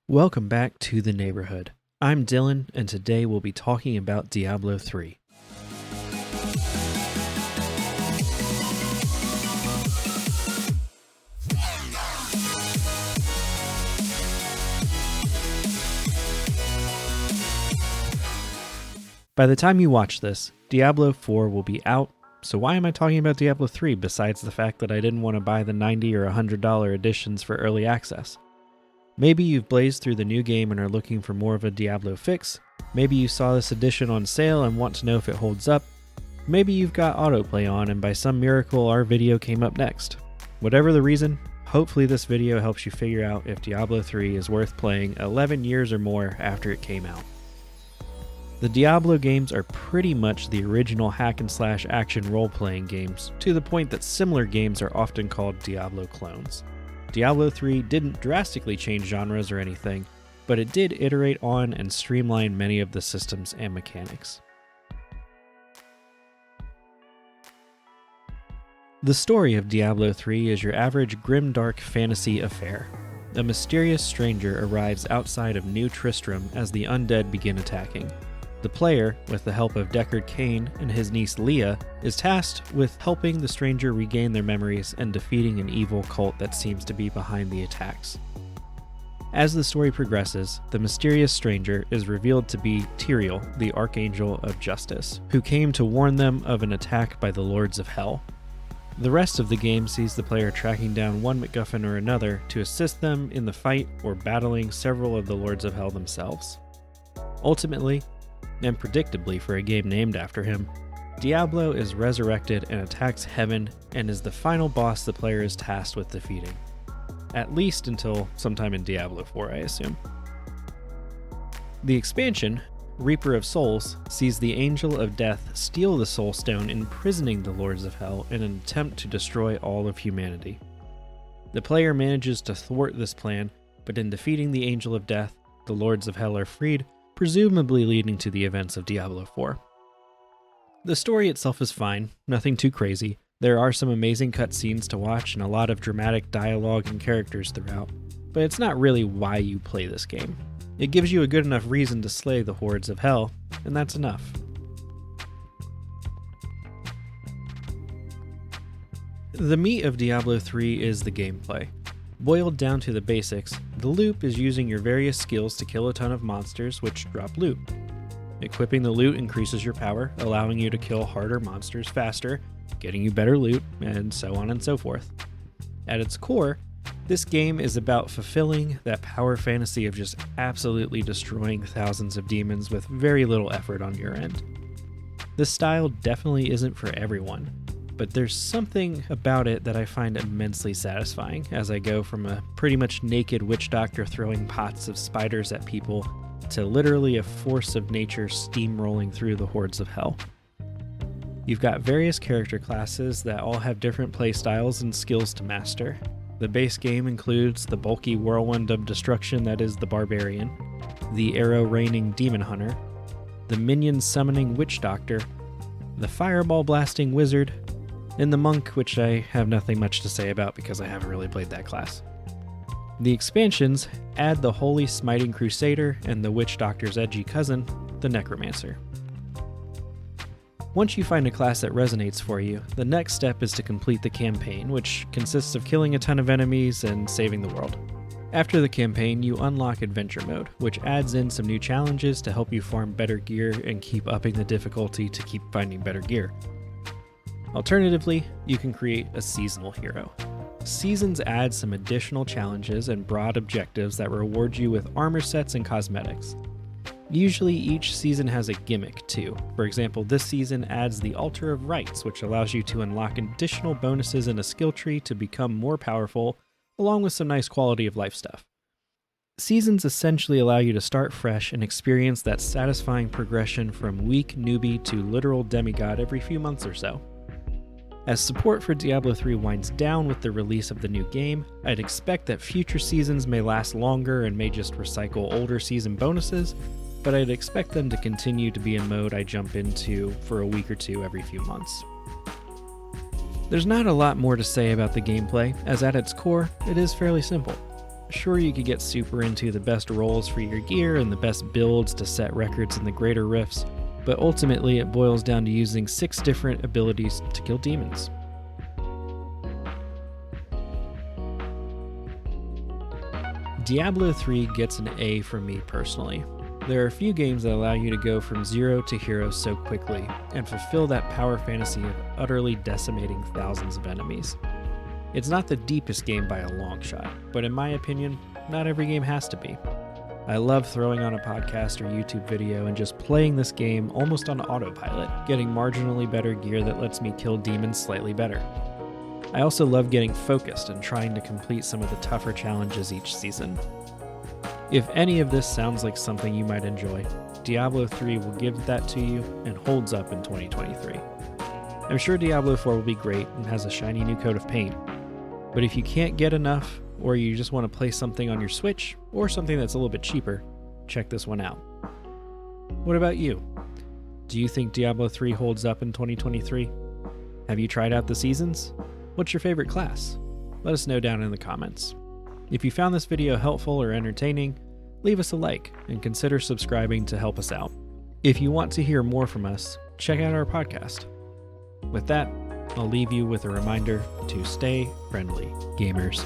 Welcome back to the neighborhood. I'm Dylan, and today we'll be talking about Diablo 3. By the time you watch this, Diablo 4 will be out, so why am I talking about Diablo 3 besides the fact that I didn't want to buy the $90 or $100 editions for early access? Maybe you've blazed through the new game and are looking for more of a Diablo fix. Maybe you saw this edition on sale and want to know if it holds up. Maybe you've got autoplay on and by some miracle our video came up next. Whatever the reason, hopefully this video helps you figure out if Diablo 3 is worth playing 11 years or more after it came out. The Diablo games are pretty much the original hack and slash action role-playing games, to the point that similar games are often called Diablo clones. Diablo 3 didn't drastically change genres or anything, but it did iterate on and streamline many of the systems and mechanics. The story of Diablo 3 is your average grimdark fantasy affair. A mysterious stranger arrives outside of New Tristram as the undead begin attacking. The player, with the help of Deckard Cain and his niece Leah, is tasked with helping the stranger regain their memories and defeating an evil cult that seems to be behind the attacks. As the story progresses, the mysterious stranger is revealed to be Tyrael, the Archangel of Justice, who came to warn them of an attack by the Lords of Hell. The rest of the game sees the player tracking down one MacGuffin or another to assist them in the fight or battling several of the Lords of Hell themselves. Ultimately, and predictably for a game named after him, Diablo is resurrected and attacks heaven and is the final boss the player is tasked with defeating. At least until sometime in Diablo 4, I assume. The expansion, Reaper of Souls, sees the Angel of Death steal the Soul Stone, imprisoning the Lords of Hell in an attempt to destroy all of humanity. The player manages to thwart this plan, but in defeating the Angel of Death, the Lords of Hell are freed, presumably leading to the events of Diablo 4. The story itself is fine, nothing too crazy. There are some amazing cutscenes to watch and a lot of dramatic dialogue and characters throughout, but it's not really why you play this game. It gives you a good enough reason to slay the hordes of hell, and that's enough. The meat of Diablo 3 is the gameplay. Boiled down to the basics, the loop is using your various skills to kill a ton of monsters which drop loot. Equipping the loot increases your power, allowing you to kill harder monsters faster, getting you better loot, and so on and so forth. At its core, this game is about fulfilling that power fantasy of just absolutely destroying thousands of demons with very little effort on your end. This style definitely isn't for everyone, but there's something about it that I find immensely satisfying as I go from a pretty much naked witch doctor throwing pots of spiders at people to literally a force of nature steamrolling through the hordes of hell. You've got various character classes that all have different playstyles and skills to master. The base game includes the bulky whirlwind of destruction that is the barbarian, the arrow-raining demon hunter, the minion summoning witch doctor, the fireball blasting wizard, and the monk, which I have nothing much to say about because I haven't really played that class. The expansions add the holy smiting crusader and the witch doctor's edgy cousin, the necromancer. Once you find a class that resonates for you, the next step is to complete the campaign, which consists of killing a ton of enemies and saving the world. After the campaign, you unlock adventure mode, which adds in some new challenges to help you farm better gear and keep upping the difficulty to keep finding better gear. Alternatively, you can create a seasonal hero. Seasons add some additional challenges and broad objectives that reward you with armor sets and cosmetics. Usually each season has a gimmick too. For example, this season adds the Altar of Rights, which allows you to unlock additional bonuses in a skill tree to become more powerful, along with some nice quality of life stuff. Seasons essentially allow you to start fresh and experience that satisfying progression from weak newbie to literal demigod every few months or so. As support for Diablo 3 winds down with the release of the new game, I'd expect that future seasons may last longer and may just recycle older season bonuses, but I'd expect them to continue to be a mode I jump into for a week or two every few months. There's not a lot more to say about the gameplay, as at its core, it is fairly simple. Sure, you could get super into the best rolls for your gear and the best builds to set records in the greater rifts, but ultimately it boils down to using 6 different abilities to kill demons. Diablo 3 gets an A from me personally. There are a few games that allow you to go from zero to hero so quickly, and fulfill that power fantasy of utterly decimating thousands of enemies. It's not the deepest game by a long shot, but in my opinion, not every game has to be. I love throwing on a podcast or YouTube video and just playing this game almost on autopilot, getting marginally better gear that lets me kill demons slightly better. I also love getting focused and trying to complete some of the tougher challenges each season. If any of this sounds like something you might enjoy, Diablo 3 will give that to you and holds up in 2023. I'm sure Diablo 4 will be great and has a shiny new coat of paint, but if you can't get enough, or you just want to play something on your Switch, or something that's a little bit cheaper, check this one out. What about you? Do you think Diablo 3 holds up in 2023? Have you tried out the seasons? What's your favorite class? Let us know down in the comments. If you found this video helpful or entertaining, leave us a like and consider subscribing to help us out. If you want to hear more from us, check out our podcast. With that, I'll leave you with a reminder to stay friendly, gamers.